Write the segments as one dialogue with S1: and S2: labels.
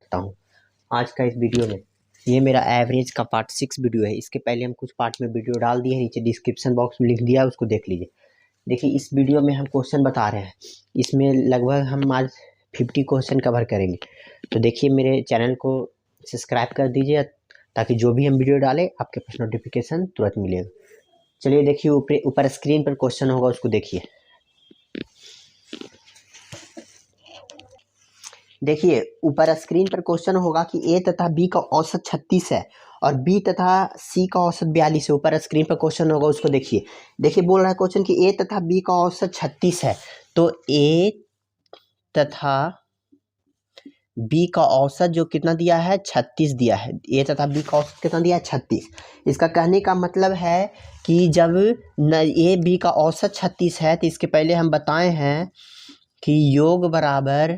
S1: करता हूँ। आज का इस वीडियो में ये मेरा एवरेज का पार्ट 6 वीडियो है। इसके पहले हम कुछ पार्ट में वीडियो डाल दिए हैं, नीचे डिस्क्रिप्शन बॉक्स में लिख दिया है, उसको देख लीजिए। देखिए इस वीडियो में हम क्वेश्चन बता रहे हैं, इसमें लगभग हम आज 50 क्वेश्चन कवर करेंगे। तो देखिए मेरे चैनल को सब्सक्राइब कर दीजिए ताकि जो भी हम वीडियो डालें आपके पास नोटिफिकेशन तुरंत मिलेगा। चलिए देखिए ऊपर स्क्रीन पर क्वेश्चन होगा, उसको देखिए। देखिए ऊपर स्क्रीन पर क्वेश्चन होगा कि ए तथा बी का औसत 36 है और बी तथा सी का औसत 42 है। ऊपर स्क्रीन पर क्वेश्चन होगा, उसको देखिए। देखिए बोल रहा है क्वेश्चन कि ए तथा बी का औसत 36 है, तो ए तथा बी का औसत जो कितना दिया है 36 दिया है। ए तथा बी का औसत कितना दिया है 36। इसका कहने का मतलब है कि जब ए बी का औसत 36 है तो इसके पहले हम बताए हैं कि योग बराबर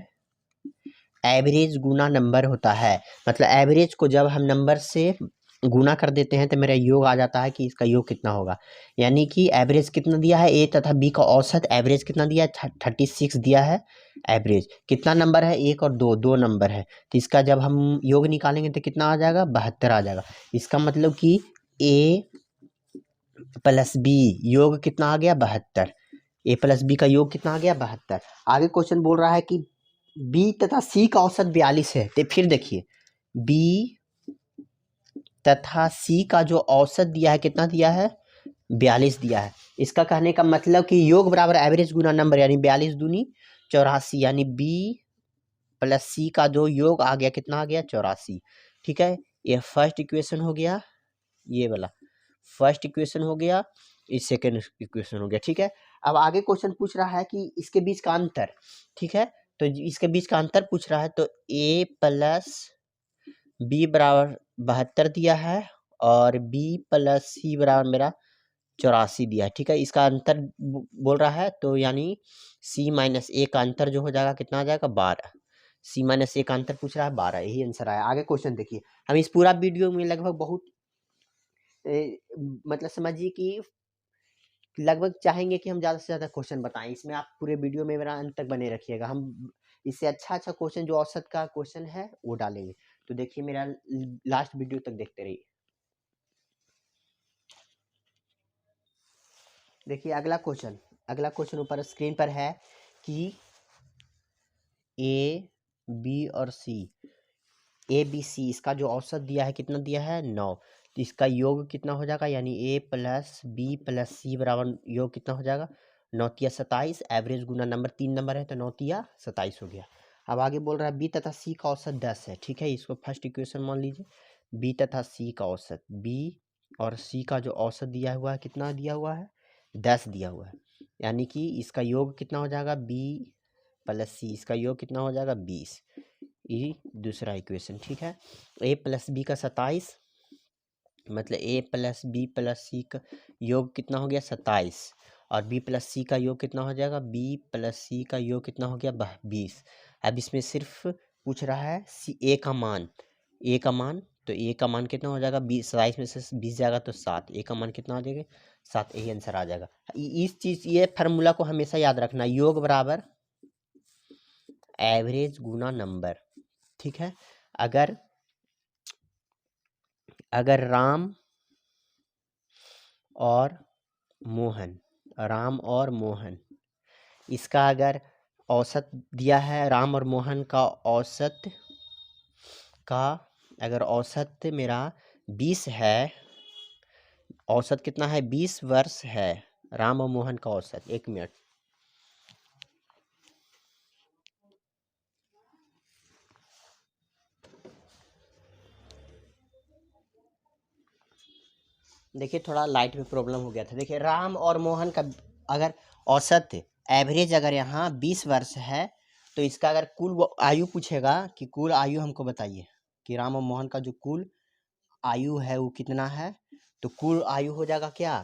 S1: एवरेज गुना नंबर होता है। मतलब एवरेज को जब हम नंबर से गुना कर देते हैं तो मेरा योग आ जाता है कि इसका योग कितना होगा। यानी कि एवरेज कितना दिया है, ए तथा बी का औसत एवरेज कितना दिया है 36 दिया है। एवरेज कितना नंबर है, एक और दो, दो नंबर है, तो इसका जब हम योग निकालेंगे तो कितना आ जाएगा 72 आ जाएगा। इसका मतलब कि ए प्लस बी योग कितना आ गया 72। ए प्लस बी का योग कितना आ गया 72। आगे क्वेश्चन बोल रहा है कि बी तथा सी का औसत 42 है। तो फिर देखिए बी तथा सी का जो औसत दिया है कितना दिया है 42 दिया है। इसका कहने का मतलब कि योग बराबर एवरेज गुना नंबर, यानी 42 दूनी 84, यानी बी प्लस सी का जो योग आ गया कितना आ गया 84। ठीक है, ये फर्स्ट इक्वेशन हो गया, ये वाला फर्स्ट इक्वेशन हो गया, इस सेकेंड इक्वेशन हो गया। ठीक है, अब आगे क्वेश्चन पूछ रहा है कि इसके बीच का अंतर। ठीक है, तो इसके बीच का अंतर पूछ रहा है, तो ए प्लस बी बराबर 72 दिया है और बी प्लस सी बराबर मेरा 84 दिया है। ठीक है, इसका अंतर बोल रहा है, तो यानी सी माइनस ए का अंतर जो हो जाएगा कितना आ जाएगा 12। सी माइनस ए का अंतर पूछ रहा है 12, यही आंसर आया। आगे क्वेश्चन देखिए, हम इस पूरा वीडियो में लगभग बहुत मतलब समझिए कि लगभग चाहेंगे कि हम ज़्यादा से ज़्यादा क्वेश्चन बताएं। इसमें आप पूरे वीडियो में मेरा अंत तक बने रखिएगा। हम इससे अच्छा अच्छा क्वेश्चन जो औसत का क्वेश्चन है वो डालेंगे। तो देखिए मेरा लास्ट वीडियो तक देखते रहिए। देखिए अगला क्वेश्चन ऊपर स्क्रीन पर है कि ए बी और सी, ए बी सी इसका जो औसत दिया है कितना दिया है 9। तो इसका योग कितना हो जाएगा, यानी ए प्लस बी प्लस सी बराबर योग कितना हो जाएगा 9 तिया 27। एवरेज गुना नंबर 3 नंबर है तो 9 तिया 27 हो गया। अब आगे बोल रहा है बी तथा सी का औसत 10 है। ठीक है, इसको फर्स्ट इक्वेशन मान लीजिए। बी तथा सी का औसत, बी और सी का जो औसत दिया हुआ है कितना दिया हुआ है 10 दिया हुआ है, यानी कि इसका योग कितना हो जाएगा बी प्लस सी, इसका योग कितना हो जाएगा 20। ये दूसरा इक्वेशन। ठीक है, ए प्लस बी का 27, मतलब ए प्लस बी प्लस सी का योग कितना हो गया 27 और बी प्लस सी का योग कितना हो जाएगा, बी प्लस सी का योग कितना हो गया 20। अब इसमें सिर्फ पूछ रहा है सी ए का मान, ए का मान, तो ए का मान कितना हो जाएगा 20, 27 में से 20 जाएगा तो 7, ए का मान कितना हो जाएगा 7, यही आंसर आ जाएगा। इस चीज ये फार्मूला को हमेशा याद रखना, योग बराबर एवरेज गुना नंबर। ठीक है, अगर राम और मोहन इसका अगर औसत दिया है, राम और मोहन का औसत का अगर औसत मेरा 20 है, औसत कितना है 20 वर्ष है राम और मोहन का औसत। एक मिनट, देखिए थोड़ा लाइट में प्रॉब्लम हो गया था। देखिए राम और मोहन का अगर औसत एवरेज अगर यहाँ 20 वर्ष है, तो इसका अगर कुल आयु पूछेगा कि कुल आयु हमको बताइए कि राम और मोहन का जो कुल आयु है वो कितना है, तो कुल आयु हो जाएगा क्या,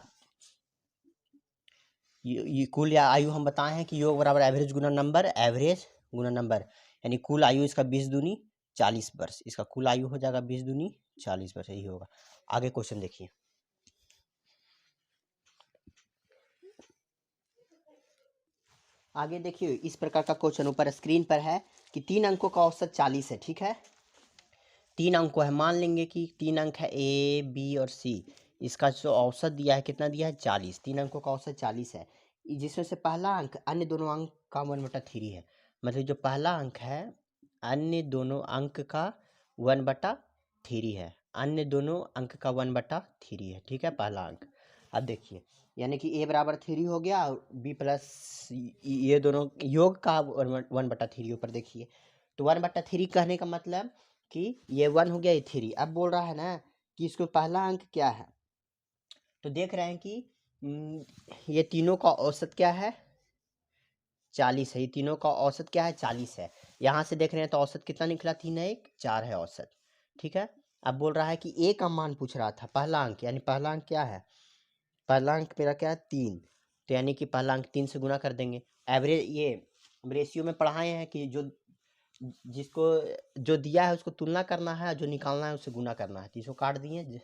S1: ये कुल या आयु हम बताए हैं कि योग बराबर एवरेज गुना नंबर, एवरेज गुना नंबर, यानी कुल आयु इसका 20 दूनी 40 वर्ष, इसका कुल आयु हो जाएगा 20 दूनी 40 वर्ष, यही होगा। आगे क्वेश्चन देखिए, आगे देखिए इस प्रकार का क्वेश्चन ऊपर स्क्रीन पर है कि 3 अंकों का औसत 40 है। ठीक है, 3 अंकों है, मान लेंगे कि 3 अंक है ए बी और सी। इसका जो औसत दिया है कितना दिया है 40, 3 अंकों का औसत 40 है, जिसमें से पहला अंक अन्य दोनों अंक का 1/3 है। मतलब जो पहला अंक है अन्य दोनों अंक का 1/3 है, अन्य दोनों अंक का 1/3 है, ठीक है, पहला अंक। अब देखिए यानी कि ए बराबर 3 हो गया और बी प्लस ये दोनों योग का 1/3 ऊपर देखिए। तो 1/3 कहने का मतलब कि ये 1 हो गया, ये 3। अब बोल रहा है ना कि इसको पहला अंक क्या है, तो देख रहे हैं कि ये तीनों का औसत क्या है 40 है, ये तीनों का औसत क्या है 40 है। यहाँ से देख रहे हैं तो औसत कितना निकला 3 है 1 4 है औसत, ठीक है। अब बोल रहा है कि ए का मान पूछ रहा था, पहला अंक, यानी पहला अंक क्या है, पहला अंक मेरा क्या है 3, तो यानी कि पहला अंक 3 से गुना कर देंगे। एवरेज ये रेशियो में पढ़ाए हैं कि जिसको जो दिया है उसको तुलना करना है, जो निकालना है उससे गुना करना है। 30 को काट दिए,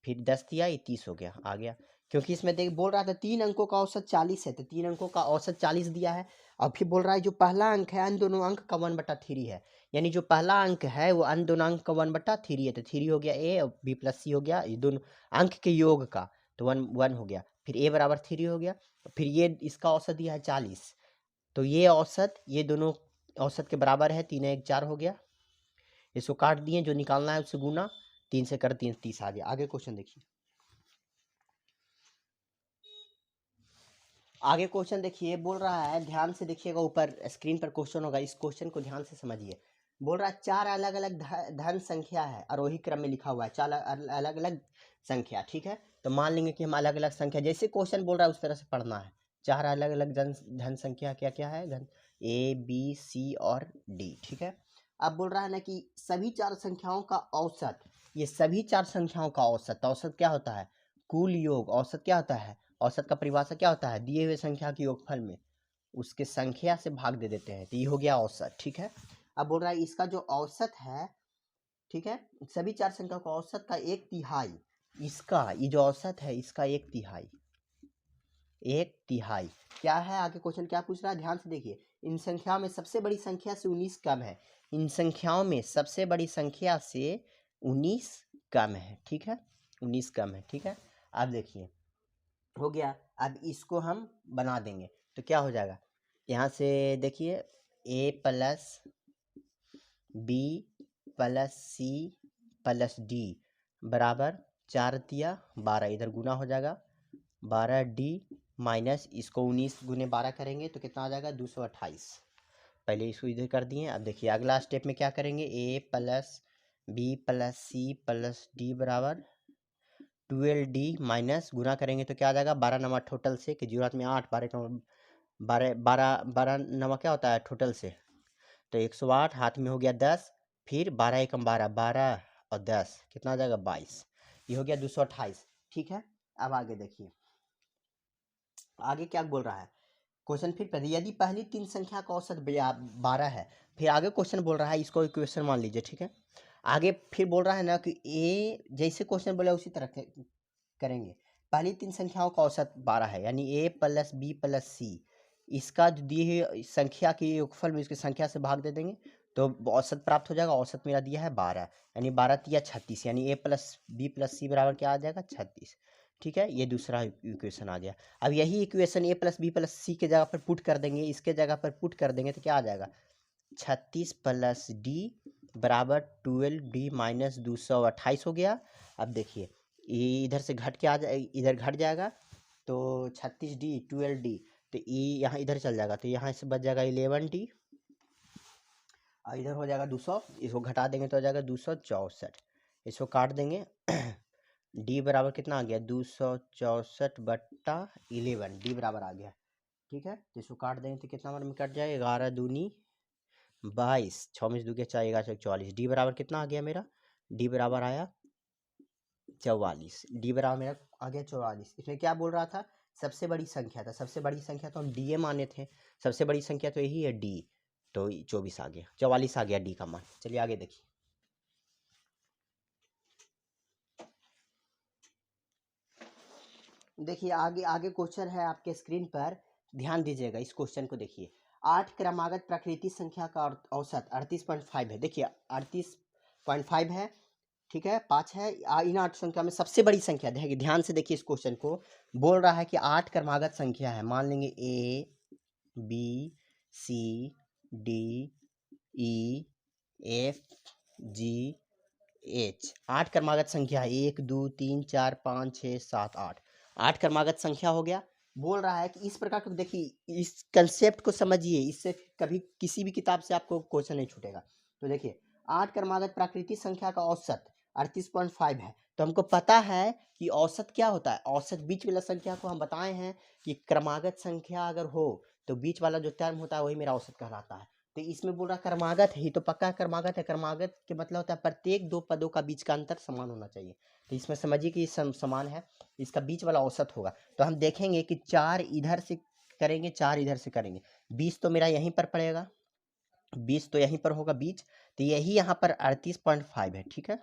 S1: फिर 10 दिया, ये 30 हो गया, आ गया। क्योंकि इसमें देख बोल रहा था 3 अंकों का औसत 40 है, तो 3 अंकों का औसत 40 दिया है। और फिर बोल रहा है जो पहला अंक है अन्य दोनों अंक का 1/3 है, यानी जो पहला अंक है वो अन्य दोनों अंक का 1/3 है, तो 3 हो गया ए और बी प्लस सी हो गया, ये दोनों अंक के योग का, तो 1 हो गया। फिर ए बराबर 3 हो गया, फिर ये इसका औसत दिया है 40, तो ये औसत ये दोनों औसत के बराबर है, 3 1 4 हो गया। इसको काट दिए, जो निकालना है उससे गुना, 3 से कर 3 30 आ गया। आगे क्वेश्चन देखिए, आगे क्वेश्चन देखिए, बोल रहा है ध्यान से देखिएगा, ऊपर स्क्रीन पर क्वेश्चन होगा, इस क्वेश्चन को ध्यान से समझिए। बोल रहा है 4 अलग अलग धन संख्या है, आरोही क्रम में लिखा हुआ है 4 अलग अलग संख्या, ठीक है। तो मान लेंगे कि हम अलग अलग संख्या, जैसे क्वेश्चन बोल रहा है उस तरह से पढ़ना है। 4 अलग अलग धन संख्या क्या क्या है, धन ए बी सी और डी, ठीक है। अब बोल रहा है ना कि सभी 4 संख्याओं का औसत, ये सभी 4 संख्याओं का औसत, औसत क्या होता है कुल योग, औसत क्या होता है, औसत का परिभाषा क्या होता है, दिए हुए संख्या के योगफल में उसके संख्या से भाग दे देते हैं, तो ये हो गया औसत, ठीक है। अब बोल रहा है इसका जो औसत है, ठीक है, सभी 4 संख्याओं का औसत का 1/3, इसका ये जो औसत है इसका 1/3, 1/3 क्या है। आगे क्वेश्चन क्या पूछ रहा है, ध्यान से देखिए। इन संख्याओं में सबसे बड़ी संख्या से 19 कम है, इन संख्याओं में सबसे बड़ी संख्या से 19 कम है, ठीक है, 19 कम है, ठीक है। अब देखिए हो गया। अब इसको हम बना देंगे तो क्या हो जाएगा, यहाँ से देखिए A plus B plus C plus D बराबर 4 दिया 12, इधर गुना हो जाएगा 12D माइनस इसको 19 गुने 12 करेंगे तो कितना आ जाएगा 228। पहले इसको इधर कर दिए। अब देखिए अगला स्टेप में क्या करेंगे, A plus B plus C plus D बराबर 12D माइनस गुना करेंगे तो क्या आ जाएगा 12 नंबर टोटल से, कि जीरो में 8, 12 नंबर क्या होता है टोटल से, तो 108, हाथ में हो गया 10, फिर 12 एकम 12, 12 और 10 कितना आ जाएगा 22, ये हो गया 228, ठीक है। अब आगे देखिए आगे क्या बोल रहा है क्वेश्चन, फिर पहले यदि पहली 3 संख्या का औसत 12 है, फिर आगे क्वेश्चन बोल रहा है, इसको इक्वेशन मान लीजिए, ठीक है। आगे फिर बोल रहा है ना कि ए जैसे क्वेश्चन बोला उसी तरह करेंगे। पहली 3 संख्याओं का औसत 12 है, यानी ए प्लस बी प्लस सी, इसका जो दी हुई संख्या के योगफल में इसकी संख्या से भाग दे देंगे तो औसत प्राप्त हो जाएगा। औसत मेरा दिया है 12, यानी 12 तिया 36, यानी ए प्लस बी प्लस सी बराबर क्या आ जाएगा 36, ठीक है। ये दूसरा इक्वेशन आ गया। अब यही इक्वेशन ए प्लस बी प्लस सी के जगह पर पुट कर देंगे, इसके जगह पर पुट कर देंगे तो क्या आ जाएगा 36 प्लस डी बराबर 12D माइनस 228 हो गया। अब देखिए ये इधर से घट के आ जाए, इधर घट जाएगा तो 36D 12D, तो ये यहाँ इधर चल जाएगा तो यहाँ से बच जाएगा 11D और इधर हो जाएगा 200, इसको घटा देंगे तो हो जाएगा 264, इसको काट देंगे डी बराबर कितना आ गया 264/11, डी बराबर आ गया, ठीक है। तो इसको काट देंगे तो कितना नंबर में कट जाएगा 11 दूनी 22, 6 में 2 के 4 11 44, डी बराबर कितना आ गया मेरा, डी बराबर आया 44, डी बराबर मेरा आ गया 44। इसमें क्या बोल रहा था सबसे बड़ी संख्या था, सबसे बड़ी संख्या तो हम डी ए माने थे, सबसे बड़ी संख्या तो यही है डी, तो 24 आ गया, 44 आ गया डी का मान। चलिए आगे देखिए, देखिए आगे आगे क्वेश्चन है आपके स्क्रीन पर, ध्यान दीजिएगा इस क्वेश्चन को देखिए। 8 क्रमागत प्राकृतिक संख्या का औसत 38.5 है। देखिए 38.5 है, ठीक है, 5 है। इन 8 संख्या में सबसे बड़ी संख्या, देखिए ध्यान से देखिए इस क्वेश्चन को, बोल रहा है कि 8 क्रमागत संख्या है। मान लेंगे A B C D E F G H, 8 क्रमागत संख्या है। 1 2 3 4 5 6 7 8, 8 क्रमागत संख्या हो गया। बोल रहा है कि इस प्रकार को देखिए, इस कंसेप्ट को समझिए, इससे कभी किसी भी किताब से आपको क्वेश्चन नहीं छूटेगा। तो देखिए 8 क्रमागत प्राकृतिक संख्या का औसत 38.5 है। तो हमको पता है कि औसत क्या होता है। औसत बीच वाला संख्या को हम बताए हैं कि क्रमागत संख्या अगर हो तो बीच वाला जो टर्म होता है वही मेरा औसत कहलाता है। तो इसमें बोल रहा क्रमागत है, ही तो पक्का क्रमागत है। क्रमागत के मतलब होता है प्रत्येक दो पदों का बीच का अंतर समान होना चाहिए। तो इसमें समझिए कि समान है, इसका बीच वाला औसत होगा। तो हम देखेंगे कि 4 इधर से करेंगे, 4 इधर से करेंगे, 20 तो मेरा यहीं पर पड़ेगा, 20 तो यहीं पर होगा बीच, तो यही यहाँ पर 38.5 है, ठीक है,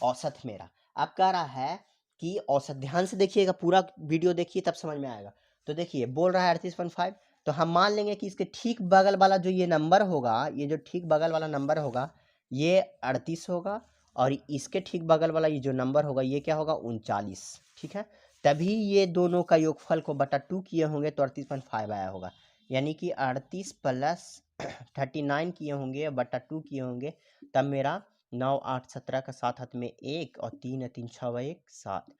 S1: औसत मेरा। अब कह रहा है कि औसत, ध्यान से देखिएगा, पूरा वीडियो देखिए तब समझ में आएगा। तो देखिए बोल रहा है 38.5, तो हम मान लेंगे कि इसके ठीक बगल वाला जो ये नंबर होगा, ये जो ठीक बगल वाला नंबर होगा ये 38 होगा, और इसके ठीक बगल वाला ये जो नंबर होगा ये क्या होगा, 39, ठीक है। तभी ये दोनों का योगफल को बटा 2 किए होंगे तो 38.5 आया होगा। यानी कि 38 प्लस 39 किए होंगे बटा 2 किए होंगे, तब मेरा 9 8 17 का 7 हाथ में 1 और 3 3 6 1 7,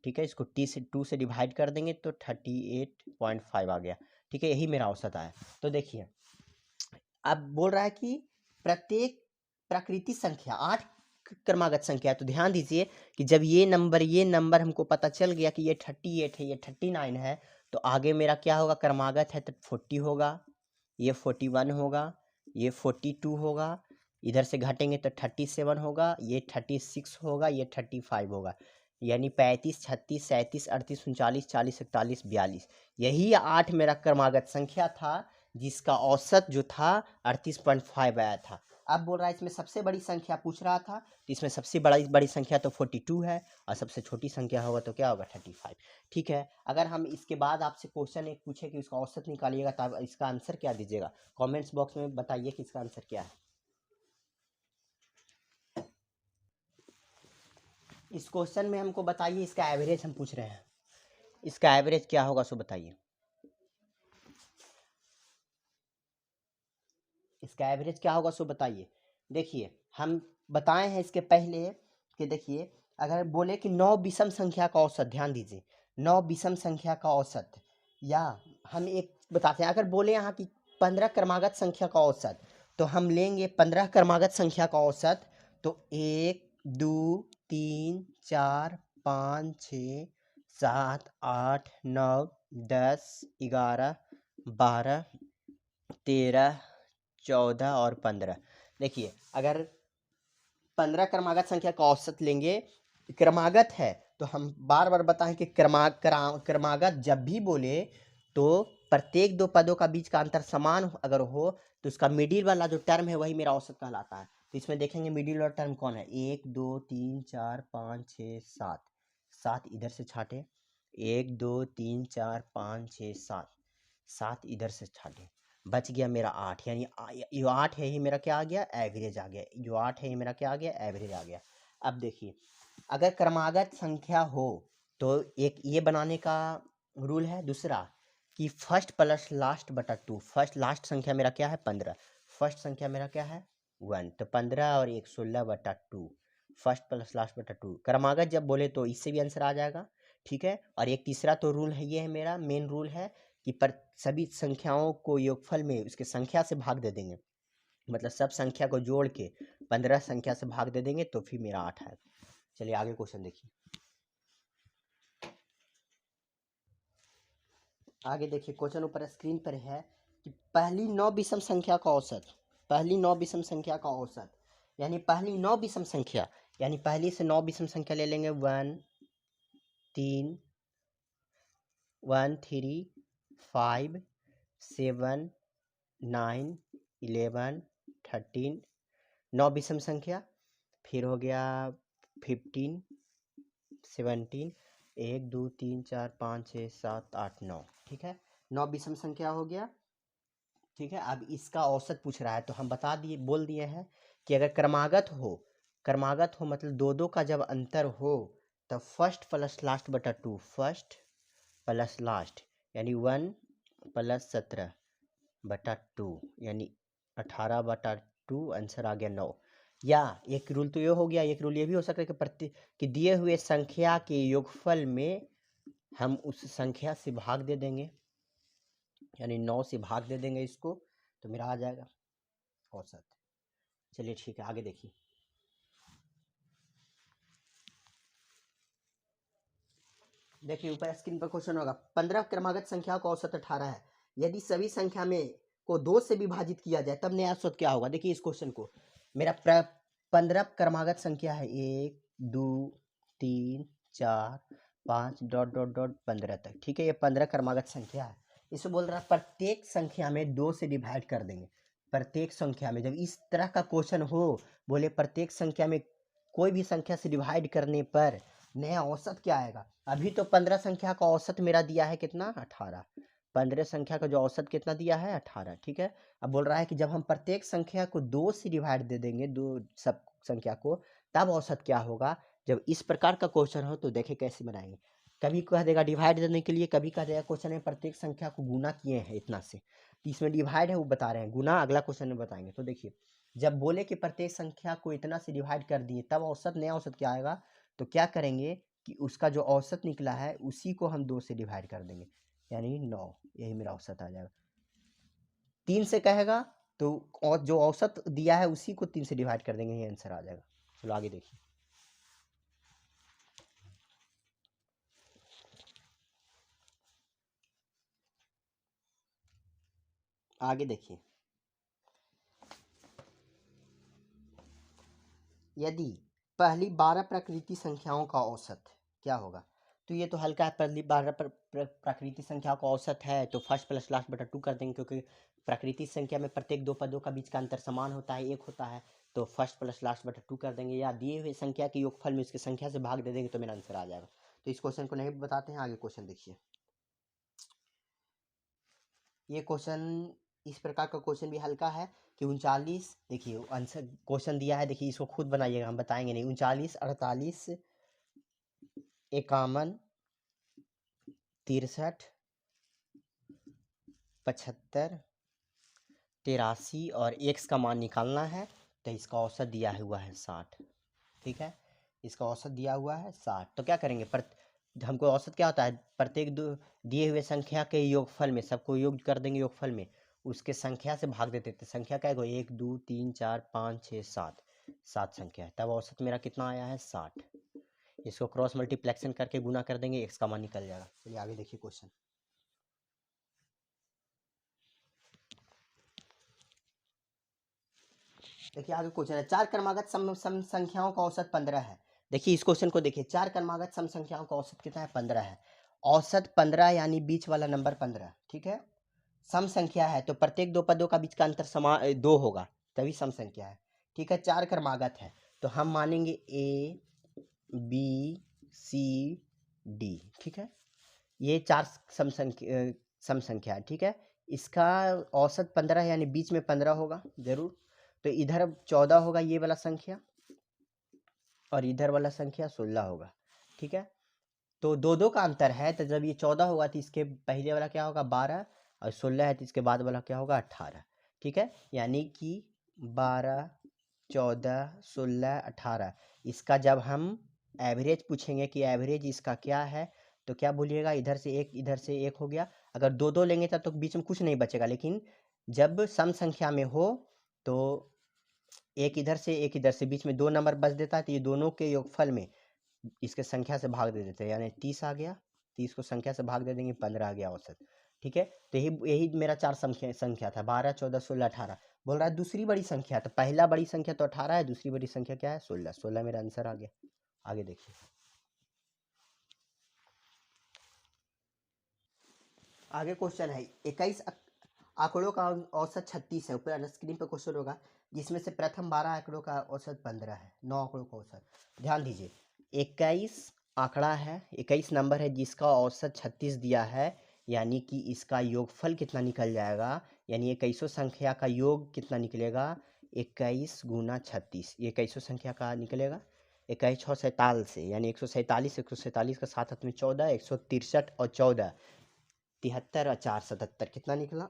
S1: ठीक है। इसको 2 से डिवाइड कर देंगे तो 38.5 आ गया, ठीक है, यही मेरा औसत आया। तो देखिए अब बोल रहा है कि प्रत्येक प्राकृतिक संख्या 8 क्रमागत संख्या है। तो ध्यान दीजिए कि जब ये नंबर हमको पता चल गया कि ये 38 है, ये 39 है, तो आगे मेरा क्या होगा, क्रमागत है तो 40 होगा, ये 41 होगा, ये 42 होगा, इधर से घटेंगे तो 37 होगा, ये 36 होगा, ये 35 होगा। यानी 35 36 37 38 39 40 41 42, यही 8 मेरा क्रमागत संख्या था जिसका औसत जो था 38.5 आया था। अब बोल रहा है इसमें सबसे बड़ी संख्या पूछ रहा था, तो इसमें सबसे बड़ी संख्या तो 42 है, और सबसे छोटी संख्या होगा तो क्या होगा, 35, ठीक है। अगर हम इसके बाद आपसे क्वेश्चन एक पूछे कि इसका औसत निकालिएगा, तो आप इसका आंसर क्या दीजिएगा, कमेंट्स बॉक्स में बताइए कि इसका आंसर क्या है। इस क्वेश्चन में हमको बताइए, इसका एवरेज हम पूछ रहे हैं, इसका एवरेज क्या होगा सो बताइए, इसका एवरेज क्या होगा सो बताइए। देखिए हम बताए हैं इसके पहले कि देखिए अगर बोले कि 9 विषम संख्या का औसत, ध्यान दीजिए 9 विषम संख्या का औसत, या हम एक बताते हैं, अगर बोले यहाँ कि 15 क्रमागत संख्या का औसत, तो हम लेंगे 15 क्रमागत संख्या का औसत, तो 1 2 3 4 5 6 7 8 9 10 11 12 13 14 और 15। देखिए अगर 15 क्रमागत संख्या का औसत लेंगे, क्रमागत है तो हम बार बार बताएं कि क्रमागत जब भी बोले तो प्रत्येक दो पदों का बीच का अंतर समान अगर हो तो उसका मिडिल वाला जो टर्म है वही मेरा औसत कहलाता है। तो इसमें देखेंगे मिडिल वाला टर्म कौन है, 1 2 3 4 5 6 7, 7 इधर से छाटे, 1 2 3 4 5 6 7, 7 इधर से छाटे, बच गया मेरा 8, यानी जो 8 है ये मेरा क्या आ गया, एवरेज आ गया। जो 8 है ये मेरा क्या आ गया, एवरेज आ गया। अब देखिए अगर क्रमागत संख्या हो तो एक ये बनाने का रूल है, दूसरा कि फर्स्ट प्लस लास्ट बटा 2, फर्स्ट लास्ट संख्या मेरा क्या है 15, फर्स्ट संख्या मेरा क्या है 1, तो 15 और 1 16 बटा 2, फर्स्ट प्लस लास्ट बटा 2। क्रमागत जब बोले तो इससे भी आंसर आ जाएगा, ठीक है। और एक तीसरा तो रूल है, ये है मेरा मेन रूल है कि पर सभी संख्याओं को योगफल में उसके संख्या से भाग दे देंगे, मतलब सब संख्या को जोड़ के 15 संख्या से भाग दे देंगे तो फिर मेरा 8 है। चलिए आगे क्वेश्चन देखिए, आगे देखिए क्वेश्चन ऊपर स्क्रीन पर है कि पहली 9 विषम संख्या का औसत, पहली 9 विषम संख्या का औसत, यानी पहली 9 विषम संख्या, यानी पहली से 9 विषम संख्या ले लेंगे 1 3 1 3 5 7 9 11 13, 9 विषम संख्या, फिर हो गया 15 17 1 2 3 4 5 6 7 8 9, ठीक है, 9 विषम संख्या हो गया। ठीक है। अब इसका औसत पूछ रहा है तो हम बोल दिए हैं कि अगर क्रमागत हो मतलब दो दो का जब अंतर हो तब फर्स्ट प्लस लास्ट बटा टू, फर्स्ट प्लस लास्ट यानी 1 प्लस 17 बटा 2 यानी 18 बटा 2, आंसर आ गया 9। या एक रूल तो ये हो गया, एक रूल ये भी हो सकता है कि दिए हुए संख्या के योगफल में हम उस संख्या से भाग दे देंगे, यानी 9 से भाग दे देंगे इसको, तो मेरा आ जाएगा औसत। चलिए ठीक है, आगे देखिए। देखिए ऊपर स्क्रीन पर क्वेश्चन होगा 15 क्रमागत संख्याओं का औसत 18 है, यदि सभी संख्या में को 2 से विभाजित किया जाए तब नया औसत क्या होगा। देखिए इस क्वेश्चन को, मेरा 15 क्रमागत संख्या है 1 2 3 4 5 डॉट डॉट डॉट 15 तक, ठीक है। ये 15 क्रमागत संख्या है। इसे बोल रहा है प्रत्येक संख्या में 2 से डिवाइड कर देंगे। प्रत्येक संख्या में, जब इस तरह का क्वेश्चन हो, बोले प्रत्येक संख्या में कोई भी संख्या से डिवाइड करने पर नया औसत क्या आएगा। अभी तो 15 संख्या का औसत मेरा दिया है कितना, 18। 15 संख्या का जो औसत कितना दिया है, 18, ठीक है। अब बोल रहा है कि जब हम प्रत्येक संख्या को 2 से डिवाइड दे देंगे, दो सब संख्या को, तब औसत क्या होगा। जब इस प्रकार का क्वेश्चन हो तो देखे कैसे बनाएंगे। कभी कह देगा डिवाइड देने के लिए, कभी कह देगा क्वेश्चन में प्रत्येक संख्या को गुना किए हैं इतना से, तो इसमें डिवाइड है वो बता रहे हैं, गुना अगला क्वेश्चन में बताएंगे। तो देखिए जब बोले कि प्रत्येक संख्या को इतना से डिवाइड कर दिए तब औसत, नया औसत क्या आएगा, तो क्या करेंगे कि उसका जो औसत निकला है उसी को हम 2 से डिवाइड कर देंगे, यानी 9, यही मेरा औसत आ जाएगा। 3 से कहेगा तो और जो औसत दिया है उसी को 3 से डिवाइड कर देंगे, ये आंसर आ जाएगा। चलो आगे देखिए। आगे देखिए, यदि पहली 12 प्राकृतिक संख्याओं का औसत क्या होगा। तो ये तो हल्का है, पहली 12 प्राकृतिक संख्याओं का औसत है तो फर्स्ट प्लस लास्ट बटा 2 कर देंगे, क्योंकि प्राकृतिक संख्या में प्रत्येक दो पदों का बीच का अंतर समान होता है, एक होता है, तो फर्स्ट प्लस लास्ट बटा 2 कर देंगे, या दिए हुए संख्या के योगफल में उसकी संख्या से भाग दे देंगे तो मेरा आंसर आ जाएगा। तो इस क्वेश्चन को नहीं बताते हैं, आगे क्वेश्चन देखिए। ये क्वेश्चन इस प्रकार का क्वेश्चन भी हल्का है कि 39, देखिए आंसर क्वेश्चन दिया है, देखिए इसको खुद बनाइएगा, हम बताएंगे नहीं। 39 48 51 63 75 83 और एक्स का मान निकालना है, तो इसका औसत दिया हुआ है 60, ठीक है। इसका औसत दिया हुआ है 60, तो क्या करेंगे, हमको औसत क्या होता है, प्रत्येक दो दिए हुए संख्या के योगफल में, सबको योग कर देंगे योगफल में, उसके संख्या से भाग देते थे। संख्या क्या है, 1 2 3 4 5 6 7, 7 संख्या है, तब औसत मेरा कितना आया है 60। इसको क्रॉस मल्टीप्लेक्शन करके गुना कर देंगे, एक्स का मान निकल जाएगा। चलिए आगे देखिए क्वेश्चन। देखिए आगे क्वेश्चन है, 4 क्रमागत सम संख्याओं का औसत 15 है। देखिए इस क्वेश्चन को देखिए, 4 क्रमागत सम संख्याओं का औसत कितना है, 15 है। औसत 15 यानी बीच वाला नंबर 15, ठीक है। सम संख्या है तो प्रत्येक दो पदों का बीच का अंतर समान 2 होगा, तभी सम संख्या है, ठीक है। 4 क्रमागत है तो हम मानेंगे ए बी सी डी, ठीक है। ये 4 सम संख्या है, ठीक है। इसका औसत 15 यानी बीच में 15 होगा जरूर, तो इधर 14 होगा ये वाला संख्या, और इधर वाला संख्या 16 होगा, ठीक है। तो दो दो का अंतर है, तो जब ये 14 होगा तो इसके पहले वाला क्या होगा 12, और 16 है तो इसके बाद वाला क्या होगा 18, ठीक है। यानी कि 12 14 16 18, इसका जब हम एवरेज पूछेंगे कि एवरेज इसका क्या है, तो क्या बोलिएगा, इधर से एक हो गया। अगर दो दो लेंगे तब तो बीच में कुछ नहीं बचेगा, लेकिन जब सम संख्या में हो तो एक इधर से बीच में 2 नंबर बच देता है, तो ये दोनों के योगफल में इसके संख्या से भाग दे देते हैं, यानी 30 आ गया, 30 को संख्या से भाग दे देंगे, 15 आ गया औसत, ठीक है। तो यही यही मेरा 4 संख्या था, 12 14 16 18। बोल रहा है दूसरी बड़ी संख्या, तो पहला बड़ी संख्या तो 18 है, दूसरी बड़ी संख्या क्या है 16, 16 मेरा आंसर आ गया। आगे देखिए, आगे क्वेश्चन है 21 आंकड़ों का औसत 36 है, ऊपर स्क्रीन पर क्वेश्चन होगा, जिसमें से प्रथम 12 आंकड़ों का औसत 15 है, 9 आंकड़ों का औसत। ध्यान दीजिए 21 आंकड़ा है, 21 नंबर है जिसका औसत 36 दिया है, यानी कि इसका योगफल कितना निकल जाएगा, यानी 21 संख्या का योग कितना निकलेगा, 21 गुना 36, ये 21 संख्या का निकलेगा 21 6 47 से, यानी 147 का 7 हाथ में 14, 163 और 14 73 और 4 77, कितना निकला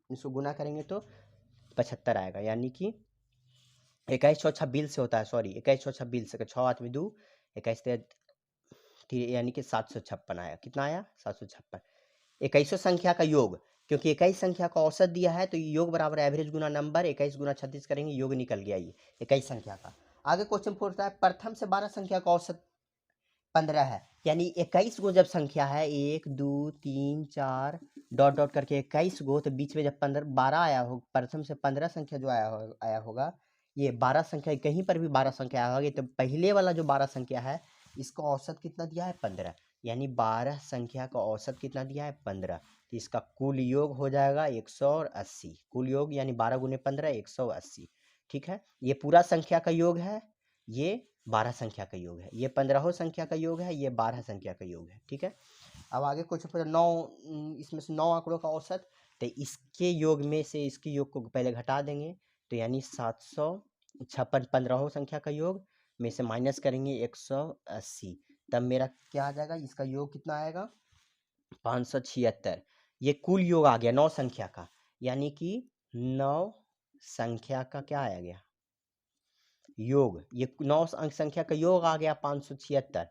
S1: इसको गुना करेंगे तो 75 आएगा। यानी कि 21 6 26 से होता है, सॉरी 21 6 26 से, 6 हाथ में 2, 21 यानी कि 756 आया। कितना आया, 756। 21 संख्या का योग, क्योंकि 21 संख्या का औसत दिया है तो योग बराबर एवरेज गुना नंबर, 21 गुना 36 करेंगे, योग निकल गया ये 21 संख्या का। आगे क्वेश्चन पूछता है प्रथम से 12 संख्या का औसत 15 है, यानी 21 गो जब संख्या है 1 2 3 4 डॉट डॉट करके 21 गो, तो बीच में जब 12 आया हो, प्रथम से 15 संख्या जो आया होगा, ये 12 संख्या कहीं पर भी 12 संख्या आया होगी, तो पहले वाला जो 12 संख्या है इसका औसत कितना दिया है, 15, यानी 12 संख्या का औसत कितना दिया है, 15, तो इसका कुल योग हो जाएगा 180, कुल योग यानी 12 गुने 15 180। ठीक है, ये पूरा संख्या का योग है, ये 12 संख्या का योग है, ये 15 संख्या का योग है, ये 12 संख्या का योग है। ठीक है, अब आगे कुछ 9, इसमें से 9 आंकड़ों का औसत, तो इसके योग में से इसके योग को पहले घटा देंगे, तो यानी 756 15 संख्या का योग में से माइनस करेंगे 180, तब मेरा क्या आ जाएगा, इसका योग कितना आएगा 576। ये कुल योग आ गया 9 संख्या का, यानी कि 9 संख्या का क्या आ गया योग, ये 9 अंक संख्या का योग आ गया 576।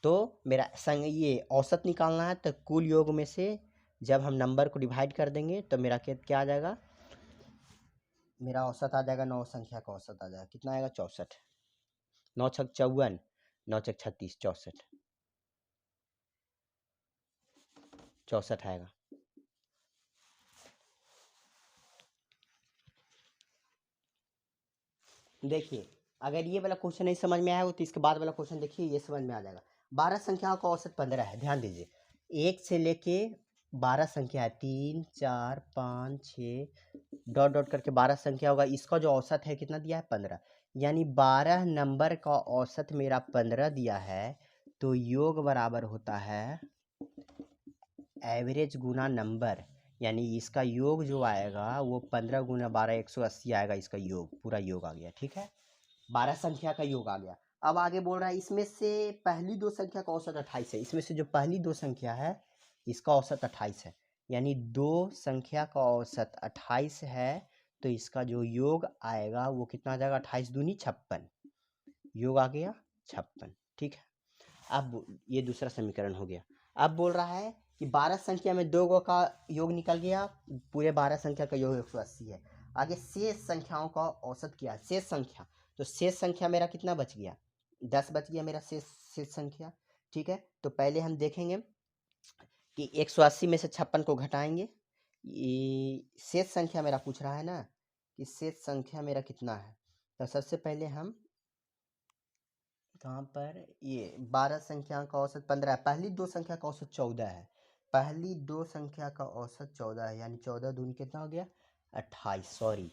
S1: तो मेरा ये औसत निकालना है, तो कुल योग में से जब हम नंबर को डिवाइड कर देंगे तो मेरा क्या आ जाएगा, मेरा औसत आ जाएगा 9 संख्या का औसत आ जाएगा, कितना आएगा 64, 9 छक 54, 9 छक 36, 64 आएगा। देखिए अगर ये वाला क्वेश्चन नहीं समझ में आया हो तो इसके बाद वाला क्वेश्चन देखिए, ये समझ में आ जाएगा। 12 संख्याओं का औसत 15 है, ध्यान दीजिए, 1 से लेके 12 संख्या है, 3 4 5 6 डॉट डॉट करके 12 संख्या होगा, इसका जो औसत है कितना दिया है 15, यानी 12 नंबर का औसत मेरा 15 दिया है, तो योग बराबर होता है एवरेज गुना नंबर, यानी इसका योग जो आएगा वो 15 गुना 12 180 आएगा, इसका योग पूरा योग आ गया। ठीक है, 12 संख्या का योग आ गया। अब आगे बोल रहा है इसमें से पहली 2 संख्या का औसत 28 है, इसमें से जो पहली 2 संख्या है इसका औसत 28 है, यानी 2 संख्या का औसत 28 है, तो इसका जो योग आएगा वो कितना आ जाएगा, 28 दूनी 56, योग आ गया 56। ठीक है, अब ये दूसरा समीकरण हो गया। अब बोल रहा है कि 12 संख्या में 2 गो का योग निकल गया, पूरे 12 संख्या का योग 180 है। आगे शेष संख्याओं का औसत क्या है, शेष संख्या, तो शेष संख्या मेरा कितना बच गया, 10 बच गया मेरा शेष संख्या। ठीक है, तो पहले हम देखेंगे कि 180 में से 56 को घटाएंगे, ये शेष संख्या मेरा पूछ रहा है ना, कि शेष संख्या मेरा कितना है, तो सबसे पहले हम कहाँ पर, ये 12 संख्या का औसत 15 है, पहली 2 संख्या का औसत 14 है, पहली 2 संख्या का औसत 14 है, यानी 14 दूनी कितना हो गया 28, सॉरी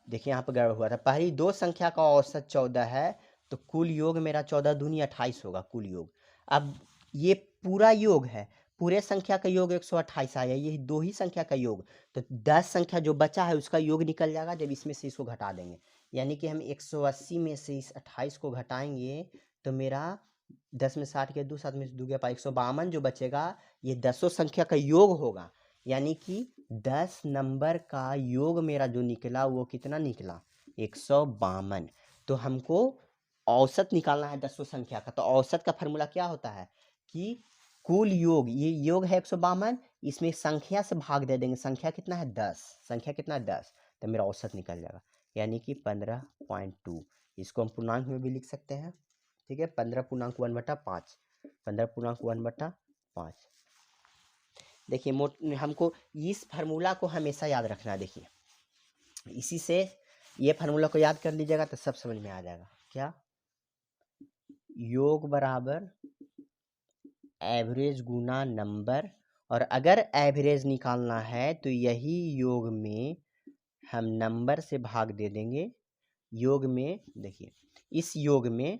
S1: देखिए यहाँ पर गड़बड़ हुआ था, पहली 2 संख्या का औसत 14 है, तो कुल योग मेरा 14 दूनी 28 होगा कुल योग। अब ये पूरा योग है, पूरे संख्या का योग 128 आया, ये 2 ही संख्या का योग, तो 10 संख्या जो बचा है उसका योग निकल जाएगा जब इसमें से इसको घटा देंगे, यानी कि हम 180 में से इस 28 को घटाएंगे, तो मेरा 10 में 60 के 2 7 में से 2 गया 152 जो बचेगा, ये 10 संख्या का योग होगा, यानी कि 10 नंबर का योग मेरा जो निकला वो कितना निकला 152। तो हमको औसत निकालना है 10 संख्या का, तो औसत का फार्मूला क्या होता है कि कुल योग, ये योग है 152, इसमें संख्या से भाग दे देंगे, संख्या कितना है 10, संख्या कितना है 10, तो मेरा औसत निकल जाएगा, यानी कि 15.2, इसको हम पूर्णांक में भी लिख सकते हैं। ठीक है, 15.1/5, 15.1/5। देखिए हमको इस फार्मूला को हमेशा याद रखना है, देखिए इसी से ये फार्मूला को याद कर लीजिएगा तो सब समझ में आ जाएगा, क्या योग बराबर एवरेज गुना नंबर, और अगर एवरेज निकालना है तो यही योग में हम नंबर से भाग दे देंगे, योग में देखिए इस योग में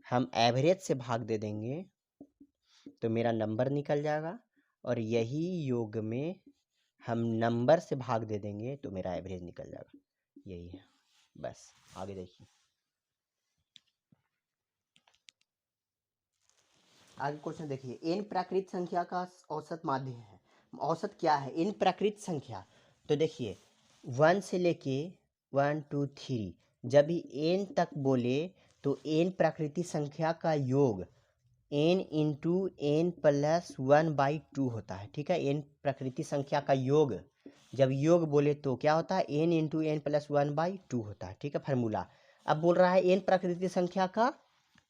S1: हम एवरेज से भाग दे देंगे तो मेरा नंबर निकल जाएगा, और यही योग में हम नंबर से भाग दे देंगे तो मेरा एवरेज निकल जाएगा, यही है बस। आगे देखिए, आगे क्वेश्चन देखिए, n प्राकृत संख्या का औसत माध्य है। औसत क्या है n प्राकृत संख्या? तो देखिए 1 से लेके 1 2 3, जब भी n तक बोले तो n प्राकृतिक संख्या का योग n इंटू एन प्लस 1/2 होता है। ठीक है, n प्राकृतिक संख्या का योग, जब योग बोले तो क्या होता है, n इंटू एन प्लस 1/2 होता है। ठीक है, फार्मूला। अब बोल रहा है n प्राकृतिक संख्या का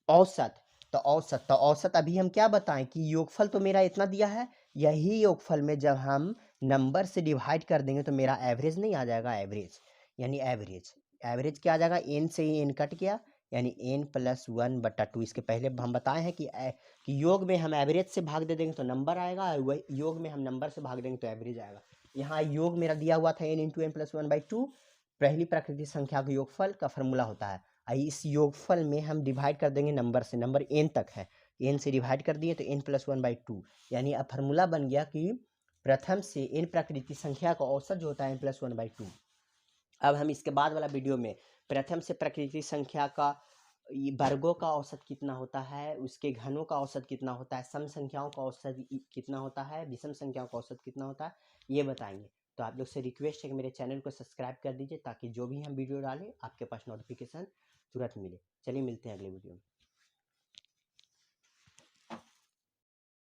S1: औसत, तो औसत अभी हम क्या बताएं कि योगफल तो मेरा इतना दिया है, यही योगफल में जब हम नंबर से डिवाइड कर देंगे तो मेरा एवरेज नहीं आ जाएगा, एवरेज यानी एवरेज, एवरेज क्या आ जाएगा, एन से ही एन कट गया यानी n प्लस 1/2। इसके पहले हम बताए हैं कि योग में हम एवरेज से भाग दे देंगे तो नंबर आएगा, वही योग में हम नंबर से भाग देंगे तो एवरेज आएगा। यहाँ योग मेरा दिया हुआ था n इंटू एन प्लस 1/2, पहली प्राकृतिक संख्या का योगफल का फॉर्मूला होता है। इस योगफल में हम डिवाइड कर देंगे नंबर से, नंबर n तक है, n से डिवाइड कर दिए तो n प्लस 1/2, यानी अब फार्मूला बन गया कि प्रथम से n प्राकृतिक संख्या का औसत जो होता है n प्लस 1/2। अब हम इसके बाद वाला वीडियो में प्रथम से प्राकृतिक संख्या का वर्गों का औसत कितना होता है, उसके घनों का औसत कितना होता है, सम संख्याओं का औसत कितना होता है, विषम संख्याओं का औसत कितना होता है, ये बताएंगे। तो आप लोग से रिक्वेस्ट है कि मेरे चैनल को सब्सक्राइब कर दीजिए ताकि जो भी हम वीडियो डालें आपके पास नोटिफिकेशन तुरंत मिले। चलिए मिलते हैं अगले वीडियो में।